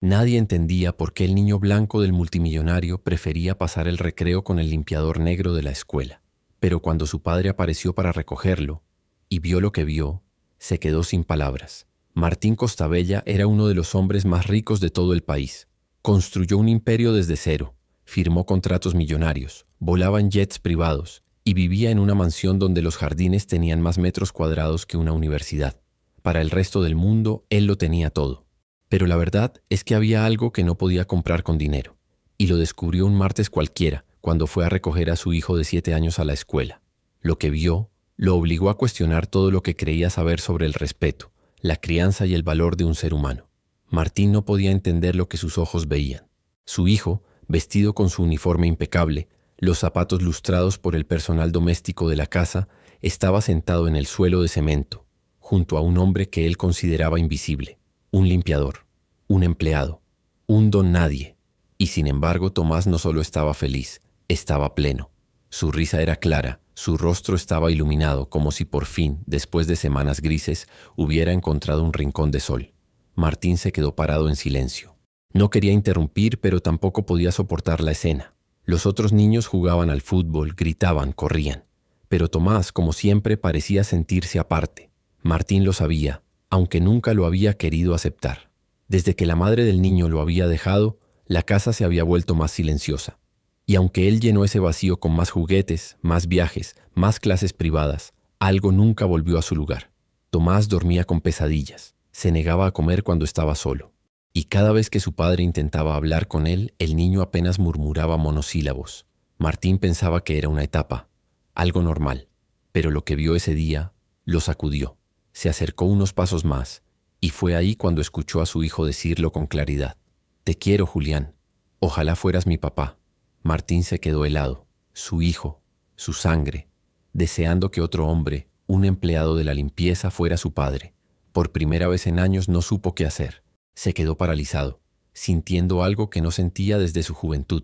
Nadie entendía por qué el niño blanco del multimillonario prefería pasar el recreo con el limpiador negro de la escuela. Pero cuando su padre apareció para recogerlo y vio lo que vio, se quedó sin palabras. Martín Costabella era uno de los hombres más ricos de todo el país. Construyó un imperio desde cero, firmó contratos millonarios, volaba en jets privados y vivía en una mansión donde los jardines tenían más metros cuadrados que una universidad. Para el resto del mundo, él lo tenía todo. Pero la verdad es que había algo que no podía comprar con dinero, y lo descubrió un martes cualquiera, cuando fue a recoger a su hijo de 7 años a la escuela. Lo que vio lo obligó a cuestionar todo lo que creía saber sobre el respeto, la crianza y el valor de un ser humano. Martín no podía entender lo que sus ojos veían. Su hijo, vestido con su uniforme impecable, los zapatos lustrados por el personal doméstico de la casa, estaba sentado en el suelo de cemento, junto a un hombre que él consideraba invisible, un limpiador, un empleado, un don nadie. Y sin embargo, Tomás no solo estaba feliz, estaba pleno. Su risa era clara, su rostro estaba iluminado, como si por fin, después de semanas grises, hubiera encontrado un rincón de sol. Martín se quedó parado en silencio. No quería interrumpir, pero tampoco podía soportar la escena. Los otros niños jugaban al fútbol, gritaban, corrían. Pero Tomás, como siempre, parecía sentirse aparte. Martín lo sabía, aunque nunca lo había querido aceptar. Desde que la madre del niño lo había dejado, la casa se había vuelto más silenciosa. Y aunque él llenó ese vacío con más juguetes, más viajes, más clases privadas, algo nunca volvió a su lugar. Tomás dormía con pesadillas, se negaba a comer cuando estaba solo. Y cada vez que su padre intentaba hablar con él, el niño apenas murmuraba monosílabos. Martín pensaba que era una etapa, algo normal, pero lo que vio ese día lo sacudió. Se acercó unos pasos más, y fue ahí cuando escuchó a su hijo decirlo con claridad. «Te quiero, Julián. Ojalá fueras mi papá». Martín se quedó helado, su hijo, su sangre, deseando que otro hombre, un empleado de la limpieza, fuera su padre. Por primera vez en años no supo qué hacer. Se quedó paralizado, sintiendo algo que no sentía desde su juventud: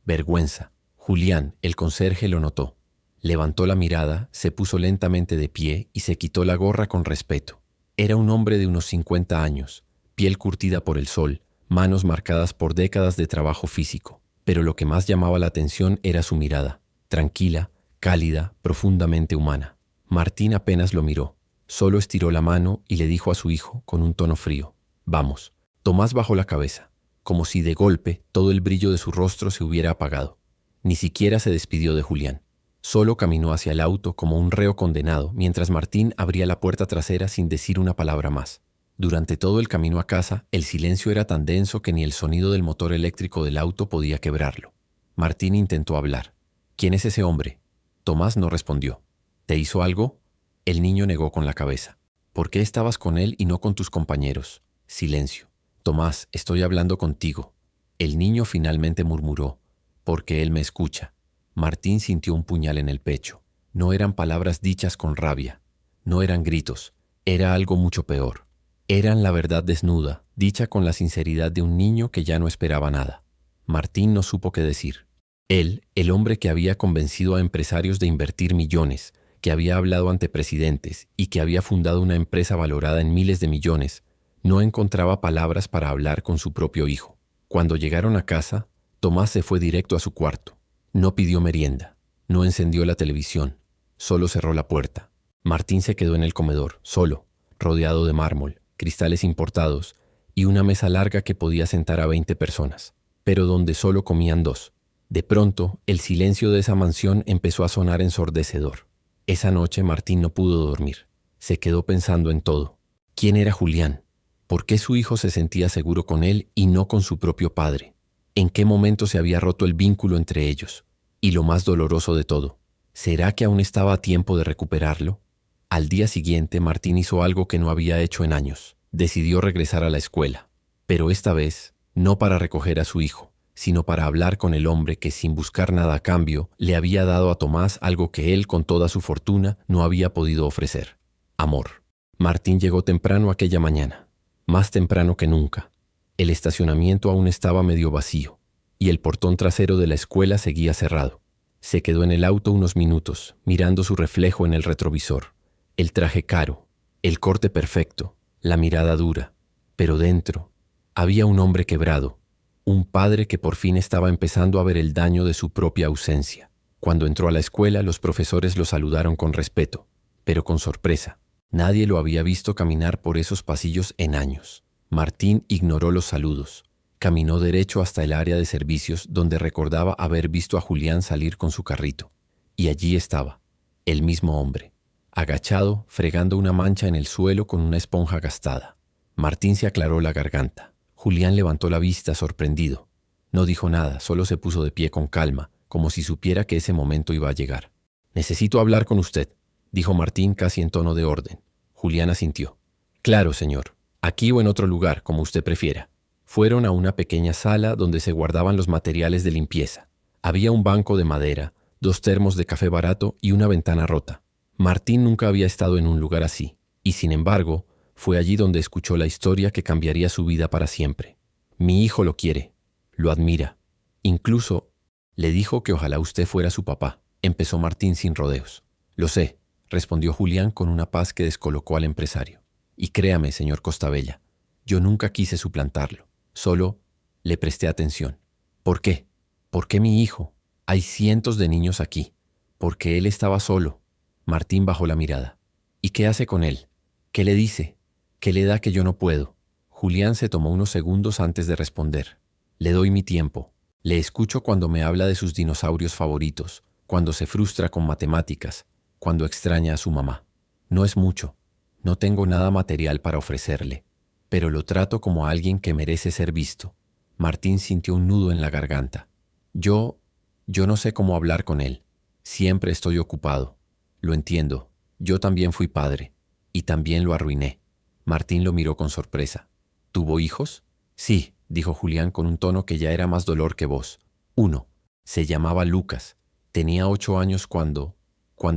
vergüenza. Julián, el conserje, lo notó. Levantó la mirada, se puso lentamente de pie y se quitó la gorra con respeto. Era un hombre de unos 50 años, piel curtida por el sol, manos marcadas por décadas de trabajo físico. Pero lo que más llamaba la atención era su mirada, tranquila, cálida, profundamente humana. Martín apenas lo miró, solo estiró la mano y le dijo a su hijo con un tono frío: «Vamos». Tomás bajó la cabeza, como si de golpe todo el brillo de su rostro se hubiera apagado. Ni siquiera se despidió de Julián. Solo caminó hacia el auto como un reo condenado, mientras Martín abría la puerta trasera sin decir una palabra más. Durante todo el camino a casa, el silencio era tan denso que ni el sonido del motor eléctrico del auto podía quebrarlo. Martín intentó hablar. «¿Quién es ese hombre?». Tomás no respondió. «¿Te hizo algo?». El niño negó con la cabeza. «¿Por qué estabas con él y no con tus compañeros?». Silencio. «Tomás, estoy hablando contigo». El niño finalmente murmuró: «Porque él me escucha». Martín sintió un puñal en el pecho. No eran palabras dichas con rabia. No eran gritos. Era algo mucho peor. Eran la verdad desnuda, dicha con la sinceridad de un niño que ya no esperaba nada. Martín no supo qué decir. Él, el hombre que había convencido a empresarios de invertir millones, que había hablado ante presidentes y que había fundado una empresa valorada en miles de millones, no encontraba palabras para hablar con su propio hijo. Cuando llegaron a casa, Tomás se fue directo a su cuarto. No pidió merienda, no encendió la televisión, solo cerró la puerta. Martín se quedó en el comedor, solo, rodeado de mármol, cristales importados y una mesa larga que podía sentar a 20 personas, pero donde solo comían 2. De pronto, el silencio de esa mansión empezó a sonar ensordecedor. Esa noche Martín no pudo dormir. Se quedó pensando en todo. ¿Quién era Julián? ¿Por qué su hijo se sentía seguro con él y no con su propio padre? ¿En qué momento se había roto el vínculo entre ellos? Y lo más doloroso de todo, ¿será que aún estaba a tiempo de recuperarlo? Al día siguiente, Martín hizo algo que no había hecho en años. Decidió regresar a la escuela, pero esta vez no para recoger a su hijo, sino para hablar con el hombre que, sin buscar nada a cambio, le había dado a Tomás algo que él, con toda su fortuna, no había podido ofrecer: amor. Martín llegó temprano aquella mañana, más temprano que nunca. El estacionamiento aún estaba medio vacío, y el portón trasero de la escuela seguía cerrado. Se quedó en el auto unos minutos, mirando su reflejo en el retrovisor. El traje caro, el corte perfecto, la mirada dura, pero dentro Había un hombre quebrado, un padre que por fin estaba empezando a ver el daño de su propia ausencia. Cuando entró a la escuela, los profesores lo saludaron con respeto, pero con sorpresa. Nadie lo había visto caminar por esos pasillos en años. Martín ignoró los saludos. Caminó derecho hasta el área de servicios donde recordaba haber visto a Julián salir con su carrito. Y allí estaba, el mismo hombre, agachado, fregando una mancha en el suelo con una esponja gastada. Martín se aclaró la garganta. Julián levantó la vista sorprendido. No dijo nada, solo se puso de pie con calma, como si supiera que ese momento iba a llegar. «Necesito hablar con usted», dijo Martín casi en tono de orden. Julián asintió. «Claro, señor. Aquí o en otro lugar, como usted prefiera». Fueron a una pequeña sala donde se guardaban los materiales de limpieza. Había un banco de madera, 2 termos de café barato y una ventana rota. Martín nunca había estado en un lugar así, y sin embargo, fue allí donde escuchó la historia que cambiaría su vida para siempre. «Mi hijo lo quiere, lo admira. Incluso le dijo que ojalá usted fuera su papá», empezó Martín sin rodeos. «Lo sé», respondió Julián con una paz que descolocó al empresario. «Y créame, señor Costabella, yo nunca quise suplantarlo. Solo le presté atención». «¿Por qué? ¿Por qué mi hijo? Hay cientos de niños aquí. Porque él estaba solo». Martín bajó la mirada. «¿Y qué hace con él? ¿Qué le dice? ¿Qué le da que yo no puedo?». Julián se tomó unos segundos antes de responder. «Le doy mi tiempo. Le escucho cuando me habla de sus dinosaurios favoritos, cuando se frustra con matemáticas, cuando extraña a su mamá. No es mucho. No tengo nada material para ofrecerle, pero lo trato como a alguien que merece ser visto». Martín sintió un nudo en la garganta. Yo no sé cómo hablar con él. Siempre estoy ocupado. Lo entiendo. Yo también fui padre. Y también lo arruiné». Martín lo miró con sorpresa. «¿Tuvo hijos?». «Sí», dijo Julián con un tono que ya era más dolor que voz. «Uno. Se llamaba Lucas. Tenía 8 años cuando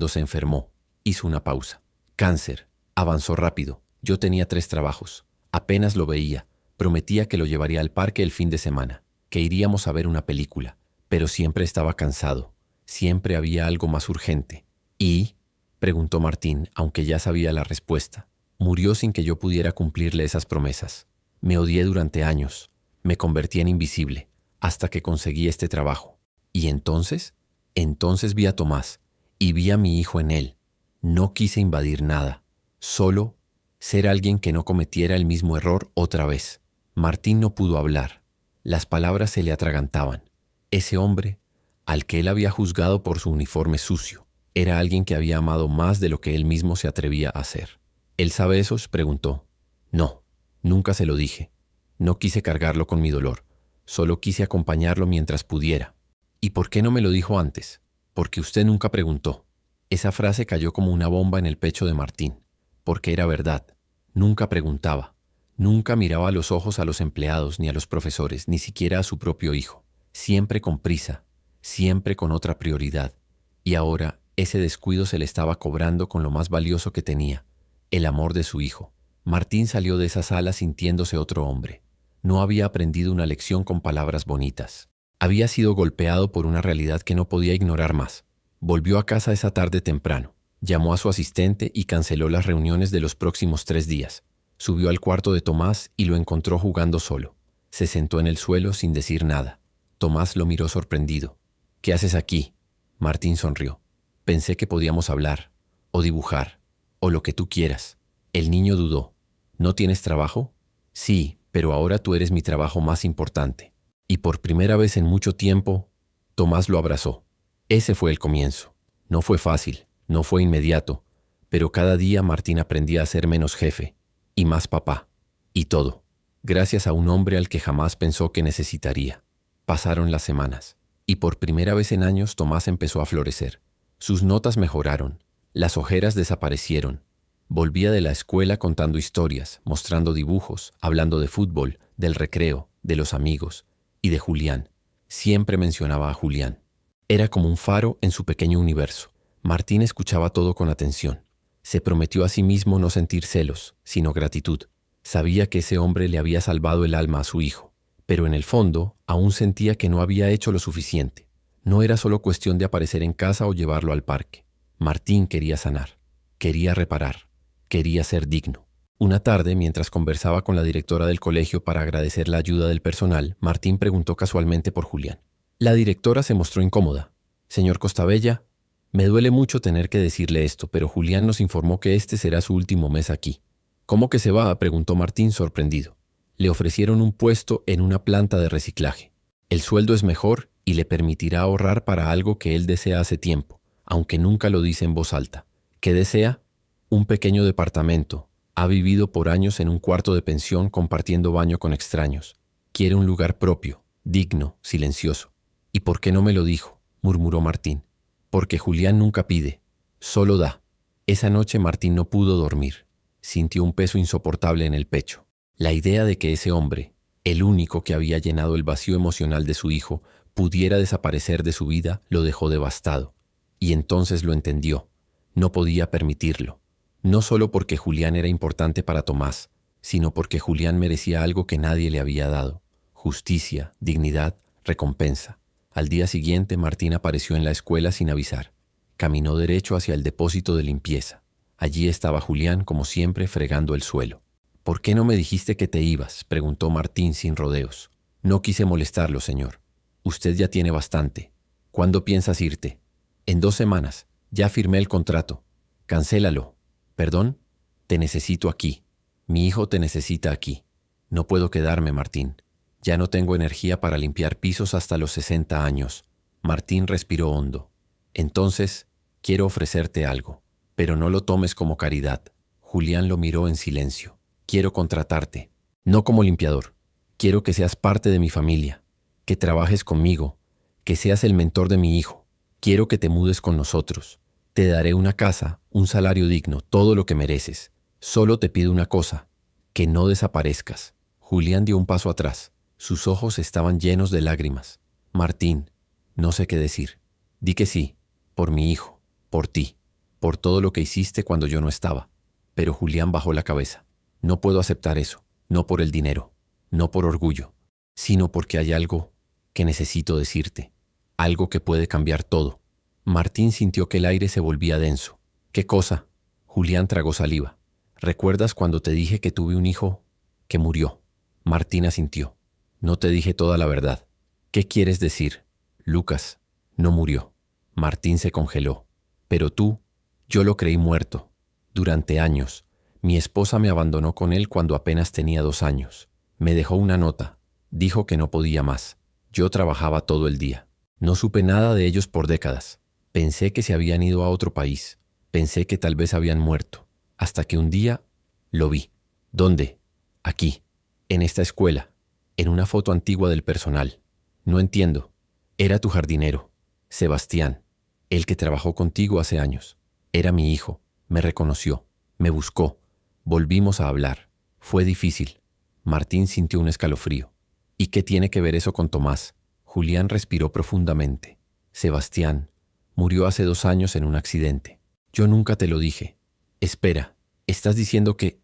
se enfermó». Hizo una pausa. «Cáncer». Avanzó rápido. «Yo tenía 3 trabajos. Apenas lo veía. Prometía que lo llevaría al parque el fin de semana, que iríamos a ver una película. Pero siempre estaba cansado. Siempre había algo más urgente». «¿Y?», preguntó Martín, aunque ya sabía la respuesta. «Murió sin que yo pudiera cumplirle esas promesas. Me odié durante años. Me convertí en invisible, hasta que conseguí este trabajo. ¿Y entonces? Entonces vi a Tomás, y vi a mi hijo en él. No quise invadir nada, solo ser alguien que no cometiera el mismo error otra vez». Martín no pudo hablar. Las palabras se le atragantaban. Ese hombre, al que él había juzgado por su uniforme sucio, era alguien que había amado más de lo que él mismo se atrevía a hacer. «¿Él sabe eso?», preguntó. «No, nunca se lo dije. No quise cargarlo con mi dolor. Solo quise acompañarlo mientras pudiera». «¿Y por qué no me lo dijo antes?». «Porque usted nunca preguntó». Esa frase cayó como una bomba en el pecho de Martín. Porque era verdad. Nunca preguntaba. Nunca miraba a los ojos a los empleados ni a los profesores, ni siquiera a su propio hijo. Siempre con prisa, siempre con otra prioridad. Y ahora ese descuido se le estaba cobrando con lo más valioso que tenía, el amor de su hijo. Martín salió de esa sala sintiéndose otro hombre. No había aprendido una lección con palabras bonitas. Había sido golpeado por una realidad que no podía ignorar más. Volvió a casa esa tarde temprano. Llamó a su asistente y canceló las reuniones de los próximos 3 días. Subió al cuarto de Tomás y lo encontró jugando solo. Se sentó en el suelo sin decir nada. Tomás lo miró sorprendido. «¿Qué haces aquí?». Martín sonrió. «Pensé que podíamos hablar, o dibujar, o lo que tú quieras». El niño dudó. «¿No tienes trabajo?». «Sí, pero ahora tú eres mi trabajo más importante». Y por primera vez en mucho tiempo, Tomás lo abrazó. Ese fue el comienzo. No fue fácil, no fue inmediato, pero cada día Martín aprendía a ser menos jefe y más papá. Y todo, gracias a un hombre al que jamás pensó que necesitaría. Pasaron las semanas, y por primera vez en años Tomás empezó a florecer. Sus notas mejoraron, las ojeras desaparecieron. Volvía de la escuela contando historias, mostrando dibujos, hablando de fútbol, del recreo, de los amigos y de Julián. Siempre mencionaba a Julián. Era como un faro en su pequeño universo. Martín escuchaba todo con atención. Se prometió a sí mismo no sentir celos, sino gratitud. Sabía que ese hombre le había salvado el alma a su hijo, pero en el fondo aún sentía que no había hecho lo suficiente. No era solo cuestión de aparecer en casa o llevarlo al parque. Martín quería sanar, quería reparar, quería ser digno. Una tarde, mientras conversaba con la directora del colegio para agradecer la ayuda del personal, Martín preguntó casualmente por Julián. La directora se mostró incómoda. Señor Costabella, me duele mucho tener que decirle esto, pero Julián nos informó que este será su último mes aquí. ¿Cómo que se va?, preguntó Martín sorprendido. Le ofrecieron un puesto en una planta de reciclaje. El sueldo es mejor y le permitirá ahorrar para algo que él desea hace tiempo, aunque nunca lo dice en voz alta. ¿Qué desea? Un pequeño departamento. Ha vivido por años en un cuarto de pensión compartiendo baño con extraños. Quiere un lugar propio, digno, silencioso. ¿Y por qué no me lo dijo?, murmuró Martín. Porque Julián nunca pide, solo da. Esa noche Martín no pudo dormir. Sintió un peso insoportable en el pecho. La idea de que ese hombre, el único que había llenado el vacío emocional de su hijo, pudiera desaparecer de su vida, lo dejó devastado. Y entonces lo entendió. No podía permitirlo. No solo porque Julián era importante para Tomás, sino porque Julián merecía algo que nadie le había dado: justicia, dignidad, recompensa. Al día siguiente, Martín apareció en la escuela sin avisar. Caminó derecho hacia el depósito de limpieza. Allí estaba Julián, como siempre, fregando el suelo. «¿Por qué no me dijiste que te ibas?», preguntó Martín sin rodeos. «No quise molestarlo, señor. Usted ya tiene bastante. ¿Cuándo piensas irte?» «En 2 semanas. Ya firmé el contrato». «Cancélalo». «¿Perdón?» «Te necesito aquí. Mi hijo te necesita aquí». «No puedo quedarme, Martín. Ya no tengo energía para limpiar pisos hasta los 60 años». Martín respiró hondo. «Entonces, quiero ofrecerte algo, pero no lo tomes como caridad». Julián lo miró en silencio. «Quiero contratarte, no como limpiador. Quiero que seas parte de mi familia, que trabajes conmigo, que seas el mentor de mi hijo. Quiero que te mudes con nosotros. Te daré una casa, un salario digno, todo lo que mereces. Solo te pido una cosa, que no desaparezcas». Julián dio un paso atrás. Sus ojos estaban llenos de lágrimas. «Martín, no sé qué decir. Di que sí, por mi hijo, por ti, por todo lo que hiciste cuando yo no estaba». Pero Julián bajó la cabeza. «No puedo aceptar eso, no por el dinero, no por orgullo, sino porque hay algo que necesito decirte, algo que puede cambiar todo». Martín sintió que el aire se volvía denso. «¿Qué cosa?». Julián tragó saliva. «¿Recuerdas cuando te dije que tuve un hijo que murió?». Martín asintió. «No te dije toda la verdad». «¿Qué quieres decir?». «Lucas no murió». Martín se congeló. «Pero tú, yo lo creí muerto. Durante años. Mi esposa me abandonó con él cuando apenas tenía 2 años. Me dejó una nota. Dijo que no podía más. Yo trabajaba todo el día. No supe nada de ellos por décadas. Pensé que se habían ido a otro país. Pensé que tal vez habían muerto. Hasta que un día lo vi». «¿Dónde?». «Aquí, en esta escuela, en una foto antigua del personal». «No entiendo». «Era tu jardinero, Sebastián, el que trabajó contigo hace años. Era mi hijo. Me reconoció. Me buscó. Volvimos a hablar. Fue difícil». Martín sintió un escalofrío. «¿Y qué tiene que ver eso con Tomás?». Julián respiró profundamente. «Sebastián murió hace 2 años en un accidente. Yo nunca te lo dije». «Espera, ¿estás diciendo que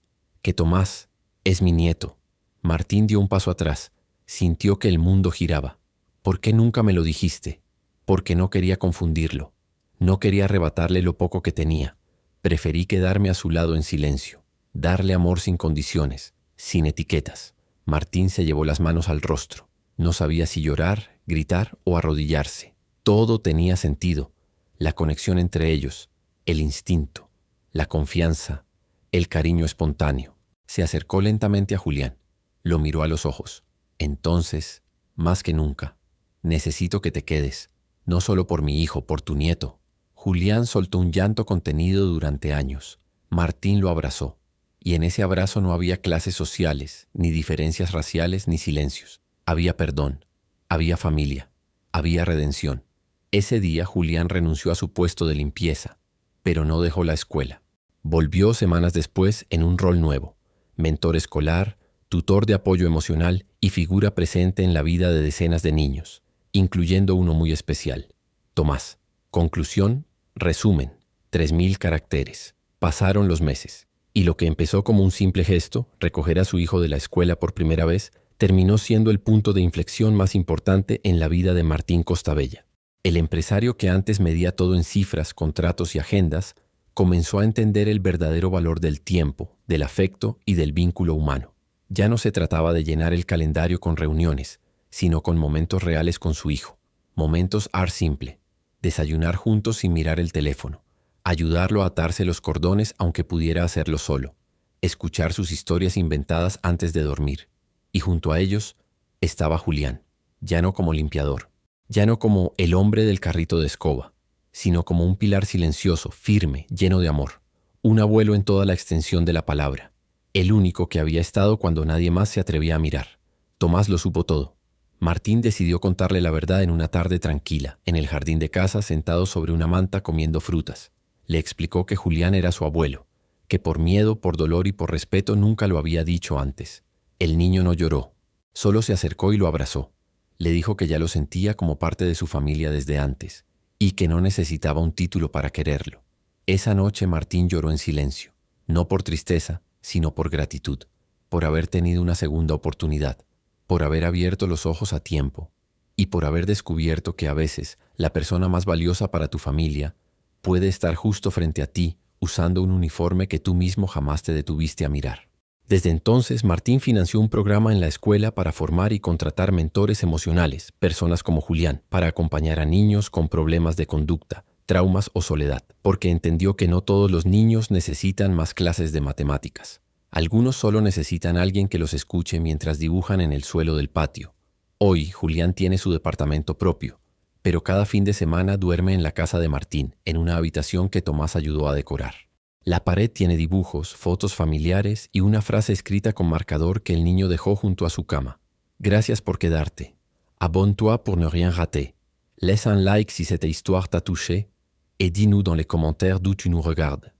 Tomás es mi nieto?». Martín dio un paso atrás. Sintió que el mundo giraba. «¿Por qué nunca me lo dijiste?». «Porque no quería confundirlo. No quería arrebatarle lo poco que tenía. Preferí quedarme a su lado en silencio, darle amor sin condiciones, sin etiquetas». Martín se llevó las manos al rostro. No sabía si llorar, gritar o arrodillarse. Todo tenía sentido. La conexión entre ellos, el instinto, la confianza, el cariño espontáneo. Se acercó lentamente a Julián. Lo miró a los ojos. «Entonces, más que nunca, necesito que te quedes. No solo por mi hijo, por tu nieto». Julián soltó un llanto contenido durante años. Martín lo abrazó. Y en ese abrazo no había clases sociales, ni diferencias raciales, ni silencios. Había perdón, había familia, había redención. Ese día Julián renunció a su puesto de limpieza, pero no dejó la escuela. Volvió semanas después en un rol nuevo: mentor escolar, tutor de apoyo emocional y figura presente en la vida de decenas de niños, incluyendo uno muy especial, Tomás. Conclusión, resumen, 3000 caracteres. Pasaron los meses, y lo que empezó como un simple gesto, recoger a su hijo de la escuela por primera vez, terminó siendo el punto de inflexión más importante en la vida de Martín Costabella. El empresario que antes medía todo en cifras, contratos y agendas, Comenzó a entender el verdadero valor del tiempo, del afecto y del vínculo humano. Ya no se trataba de llenar el calendario con reuniones, sino con momentos reales con su hijo. Momentos simple. Desayunar juntos sin mirar el teléfono. Ayudarlo a atarse los cordones aunque pudiera hacerlo solo. Escuchar sus historias inventadas antes de dormir. Y junto a ellos estaba Julián, ya no como limpiador, ya no como el hombre del carrito de escoba, sino como un pilar silencioso, firme, lleno de amor. Un abuelo en toda la extensión de la palabra. El único que había estado cuando nadie más se atrevía a mirar. Tomás lo supo todo. Martín decidió contarle la verdad en una tarde tranquila, en el jardín de casa, sentado sobre una manta comiendo frutas. Le explicó que Julián era su abuelo, que por miedo, por dolor y por respeto nunca lo había dicho antes. El niño no lloró, solo se acercó y lo abrazó. Le dijo que ya lo sentía como parte de su familia desde antes, y que no necesitaba un título para quererlo. Esa noche Martín lloró en silencio, no por tristeza, sino por gratitud, por haber tenido una segunda oportunidad, por haber abierto los ojos a tiempo, y por haber descubierto que a veces la persona más valiosa para tu familia puede estar justo frente a ti, usando un uniforme que tú mismo jamás te detuviste a mirar. Desde entonces, Martín financió un programa en la escuela para formar y contratar mentores emocionales, personas como Julián, para acompañar a niños con problemas de conducta, traumas o soledad, porque entendió que no todos los niños necesitan más clases de matemáticas. Algunos solo necesitan a alguien que los escuche mientras dibujan en el suelo del patio. Hoy, Julián tiene su departamento propio, pero cada fin de semana duerme en la casa de Martín, en una habitación que Tomás ayudó a decorar. La pared tiene dibujos, fotos familiares y una frase escrita con marcador que el niño dejó junto a su cama. Gracias por quedarte. Abonne-toi pour ne rien rater. Laisse un like si cette histoire t'a touché et dis-nous dans les commentaires d'où tu nous regardes.